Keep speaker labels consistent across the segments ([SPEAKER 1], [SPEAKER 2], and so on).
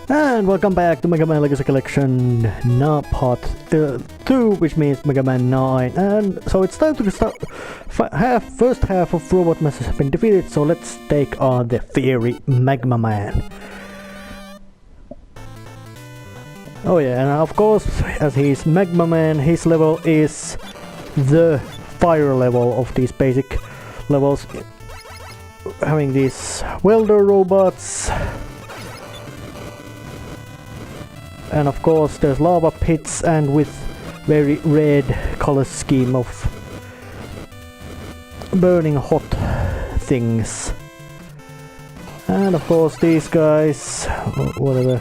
[SPEAKER 1] And welcome back to Megaman Legacy Collection, now part 2, which means Megaman 9. And so it's time to start. First half of Robot Masters have been defeated, so let's take on the fiery Magma Man. Oh yeah, and of course, as he's Magma Man, his level is the fire level of these basic levels, having these welder robots. And of course there's lava pits and with very red color scheme of burning hot things. And of course these guys, whatever,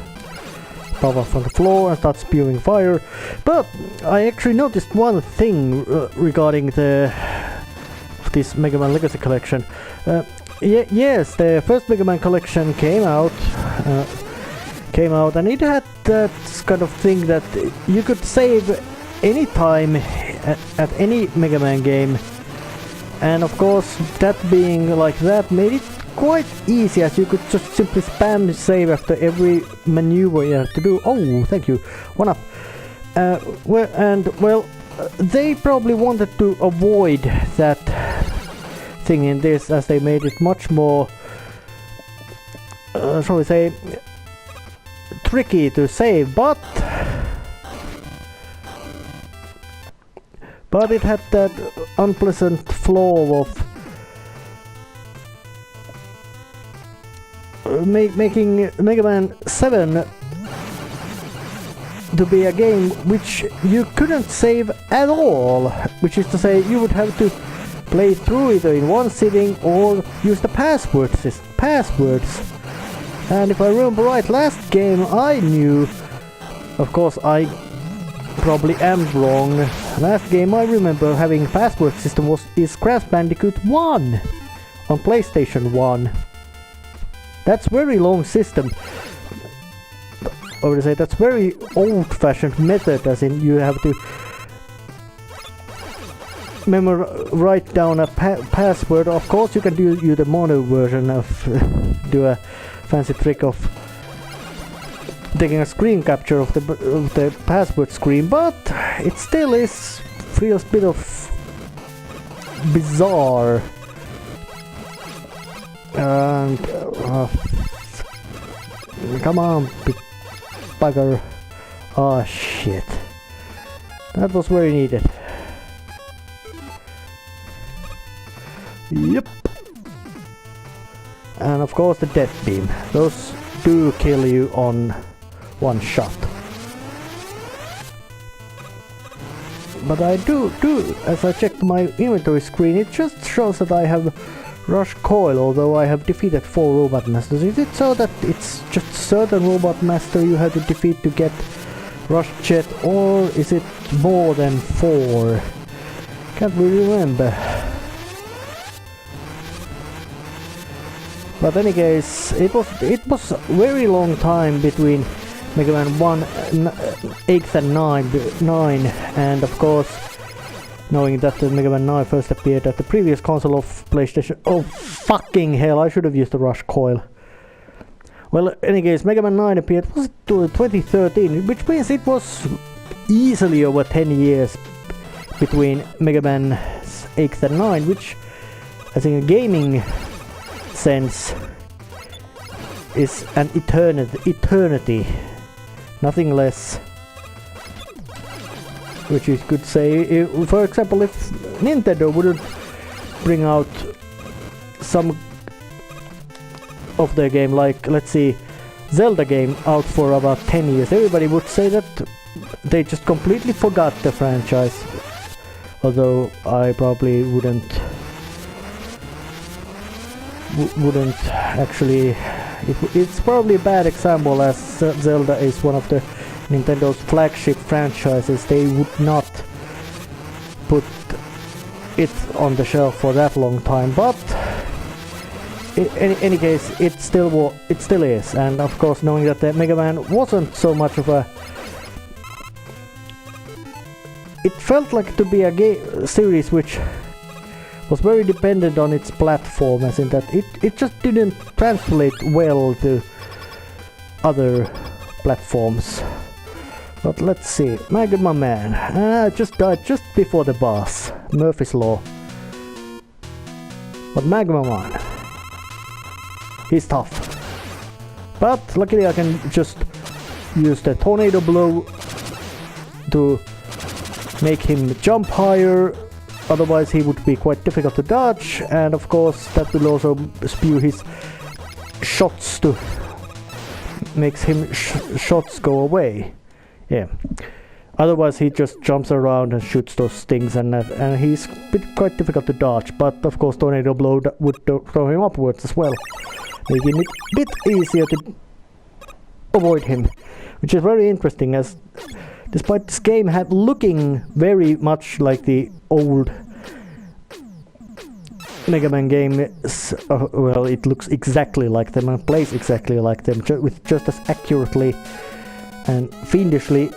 [SPEAKER 1] pop up from the floor and start spewing fire. But I actually noticed one thing regarding this Megaman Legacy Collection. Yes, the first Megaman Collection came out and it had that kind of thing that you could save any time at any Mega Man game, and of course that being like that made it quite easy, as you could just simply spam save after every maneuver you have to do. Oh, thank you. 1 up. Well, they probably wanted to avoid that thing in this, as they made it much more, shall we say, tricky to save, but it had that unpleasant flaw of making Mega Man 7 to be a game which you couldn't save at all, which is to say you would have to play through either in one sitting or use the passwords. And if I remember right, last game I knew, of course I probably am wrong, last game I remember having password system is Crash Bandicoot 1 on PlayStation 1. That's very long system. I would say that's very old-fashioned method, as in you have to write down a password. Of course you can do the mono version of do a fancy trick of taking a screen capture of the password screen, but it still feels a bit of bizarre. And come on, big bugger. Oh shit, that was very needed. Yep. And of course the death beam. Those do kill you on one shot. But I do, as I checked my inventory screen, it just shows that I have Rush Coil, although I have defeated 4 Robot Masters. Is it so that it's just certain Robot Master you have to defeat to get Rush Jet, or is it more than 4? Can't really remember. But in any case, it was a very long time between Mega Man 1, 8th and 9, and of course, knowing that the Mega Man 9 first appeared at the previous console of PlayStation. Oh fucking hell! I should have used the Rush Coil. Well, in any case, Mega Man 9 appeared was 2013, which means it was easily over 10 years between Mega Man 8th and 9, which, as in a gaming sense, is an eternity, nothing less. Which you could say, for example, if Nintendo wouldn't bring out some of their game, like, let's see, Zelda game out for about 10 years, everybody would say that they just completely forgot the franchise. Although I probably wouldn't actually. It's probably a bad example, as Zelda is one of the Nintendo's flagship franchises. They would not put it on the shelf for that long time, but in any case, it still is. And of course, knowing that the Mega Man wasn't so much of a, it felt like to be a series which was very dependent on its platform, as in that it just didn't translate well to other platforms. But let's see. Magma Man. Just died just before the boss. Murphy's Law. But Magma Man. He's tough. But luckily I can just use the tornado blow to make him jump higher. Otherwise he would be quite difficult to dodge. And of course that will also spew his shots to... makes him shots go away. Yeah. Otherwise he just jumps around and shoots those things and he's quite difficult to dodge. But of course tornado blow would throw him upwards as well, making it a bit easier to avoid him. Which is very interesting, as despite this game looking very much like the old Mega Man game, well, it looks exactly like them and plays exactly like them, with just as accurately and fiendishly.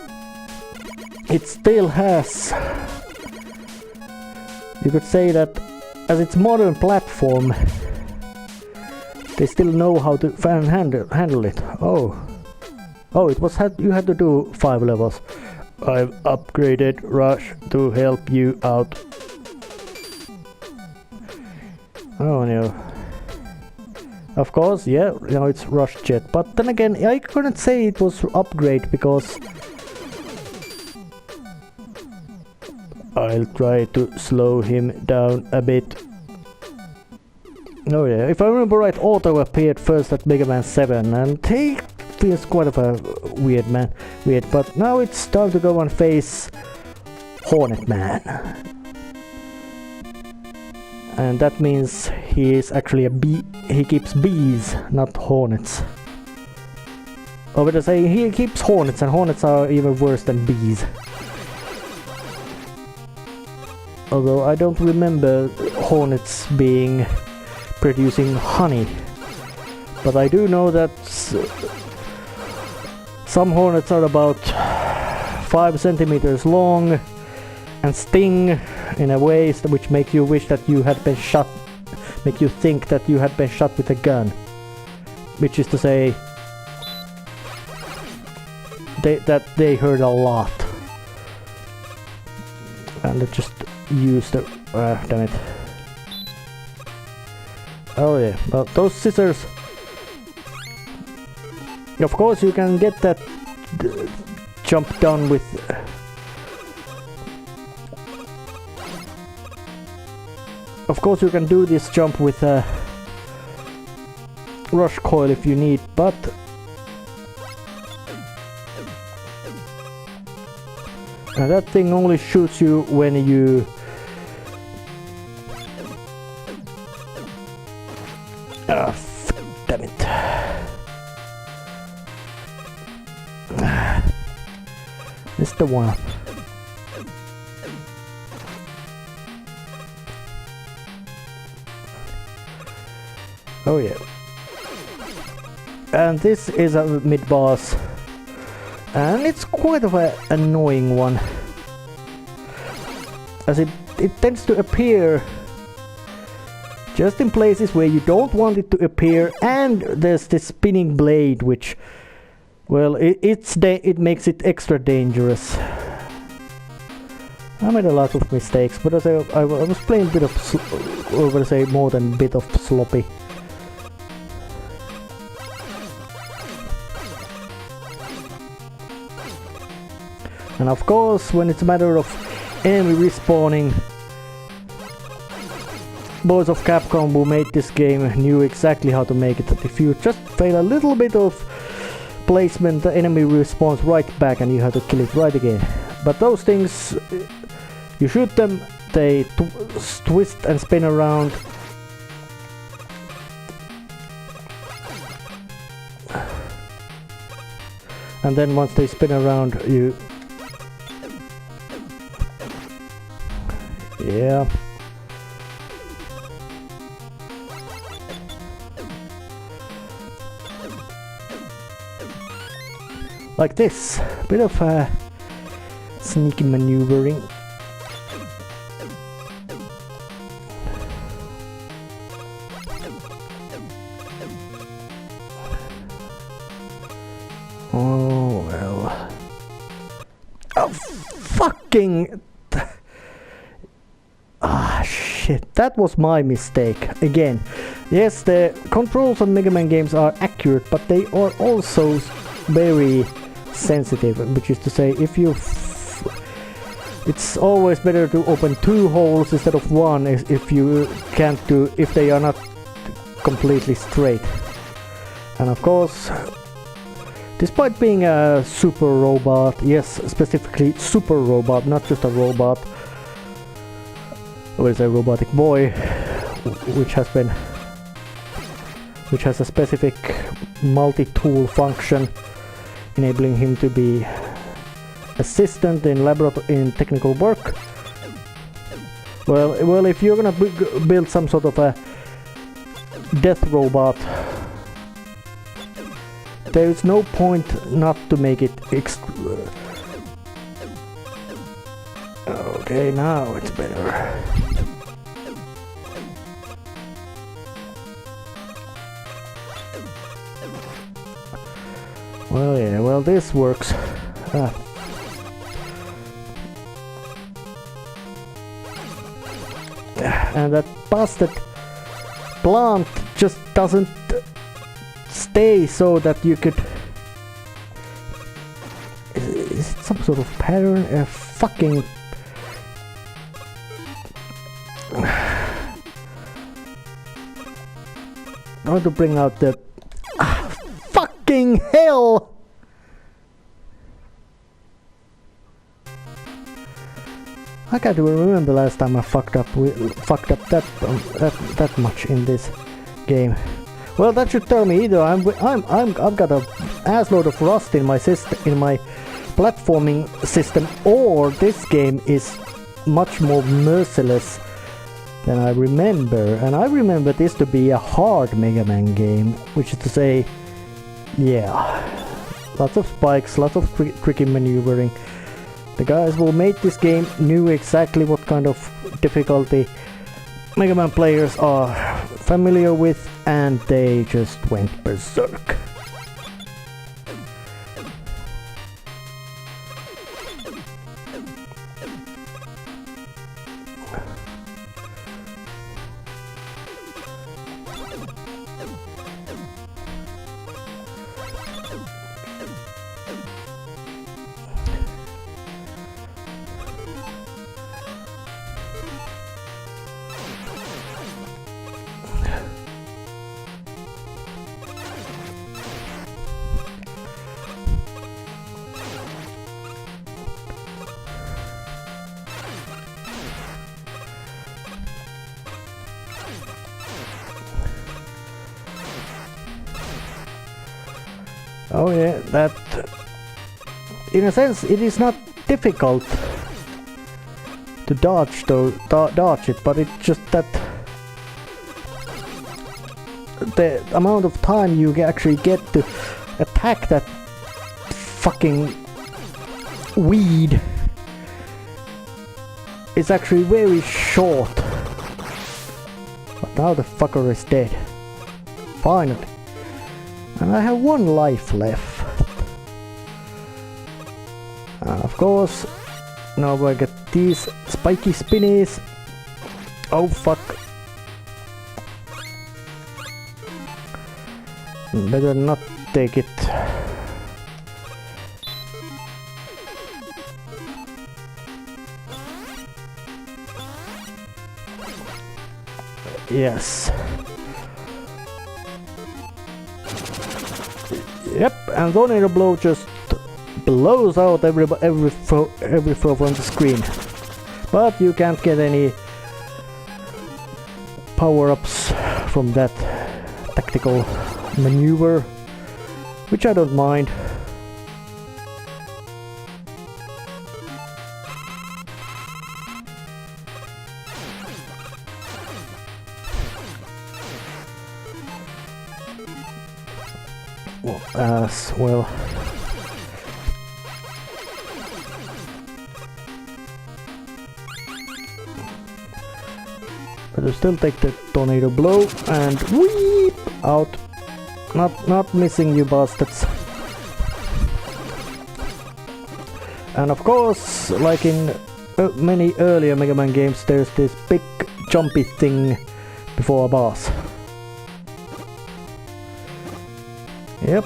[SPEAKER 1] It still has, you could say that as its modern platform, they still know how to handle it. Oh, it was you had to do 5 levels. I've upgraded Rush to help you out. Oh no. Of course, yeah, you know, it's Rush Jet. But then again, I couldn't say it was upgrade because I'll try to slow him down a bit. Oh yeah, if I remember right, Auto appeared first at Mega Man 7 and he feels quite of a weird, but now it's time to go and face Hornet Man. And that means he is actually a bee. He keeps bees, not hornets. Or better say, he keeps hornets, and hornets are even worse than bees. Although I don't remember hornets producing honey. But I do know that some hornets are about 5 centimeters long and sting in a way which make you wish that you had been shot, make you think that you had been shot with a gun. Which is to say, they hurt a lot. And they just use the... damn it. Oh yeah, well, those scissors... Of course you can get that jump done with... Of course you can do this jump with a rush coil if you need, but... And that thing only shoots you when you... damn it. Missed the one. Oh yeah. And this is a mid-boss. And it's quite of an annoying one. As it tends to appear just in places where you don't want it to appear, and there's this spinning blade which, well, it makes it extra dangerous. I made a lot of mistakes, but as I was playing a bit of, over say more than a bit of sloppy. And of course, when it's a matter of enemy respawning, boys of Capcom who made this game knew exactly how to make it. That if you just fail a little bit of placement, the enemy respawns right back and you have to kill it right again. But those things, you shoot them, they twist and spin around. And then once they spin around, you... Yeah. Like this. Bit of sneaky maneuvering. Oh. fucking... Shit, that was my mistake. Again, yes, the controls on Mega Man games are accurate, but they are also very sensitive, which is to say, if you... It's always better to open 2 holes instead of 1 if you can't do... if they are not completely straight. And of course, despite being a super robot, yes, specifically super robot, not just a robot, or is a robotic boy, which has a specific multi-tool function, enabling him to be assistant in technical work. Well, if you're gonna build some sort of a death robot, there is no point not to make it okay, now it's better. Well, yeah, well, this works. And that bastard plant just doesn't stay so that you could... Is it some sort of pattern? Fucking... I want to bring out the... fucking hell! I can't even remember the last time I fucked up that much in this game. Well, that should tell me either I've got a assload of rust in my platforming system, or this game is much more merciless than I remember. And I remember this to be a hard Mega Man game, which is to say, yeah, lots of spikes, lots of tricky maneuvering. The guys who made this game knew exactly what kind of difficulty Mega Man players are familiar with, and they just went berserk. Oh yeah, that... In a sense, it is not difficult to dodge it, but it's just that the amount of time you actually get to attack that fucking weed is actually very short. But now the fucker is dead. Finally. And I have 1 life left. And of course, now I get these spiky spinnies. Oh fuck. Better not take it. Yes. Yep, and Tornado Blow just blows out every throw from the screen. But you can't get any power-ups from that tactical maneuver, which I don't mind. As well. But I still take the Tornado Blow and weep out. Not missing you bastards. And of course, like in many earlier Mega Man games, there's this big jumpy thing before a boss. Yep.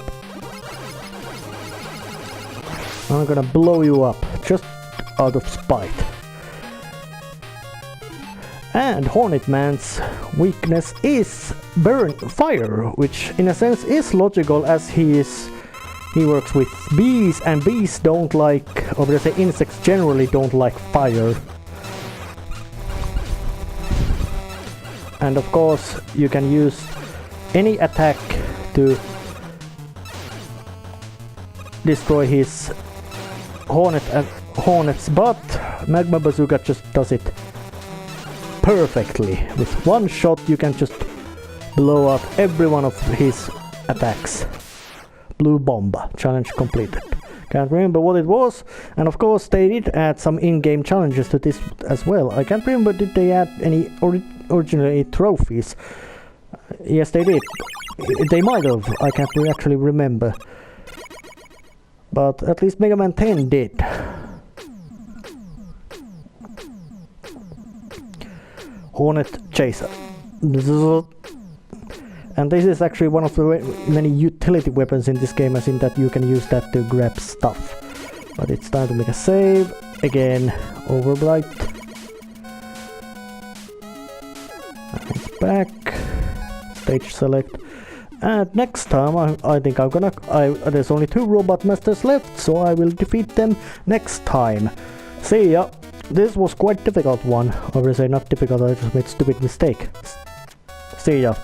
[SPEAKER 1] I'm gonna blow you up, just out of spite. And Hornet Man's weakness is fire, which in a sense is logical, as he works with bees, and bees don't like, or let's say insects generally don't like fire. And of course you can use any attack to destroy his hornets, but Magma Bazooka just does it perfectly. With one shot you can just blow up every one of his attacks. Blue Bomb. Challenge completed. Can't remember what it was, and of course they did add some in-game challenges to this as well. I can't remember, did they add any originally trophies? Yes, they did. They might have. I can't actually remember. But at least Mega Man 10 did. Hornet Chaser. And this is actually one of the many utility weapons in this game, as in that you can use that to grab stuff. But it's time to make a save. Again, Overbright. And it's back. Stage select. And next time I think I'm gonna... there's only 2 Robot Masters left, so I will defeat them next time. See ya! This was quite difficult one. I will say not difficult, I just made stupid mistake. See ya!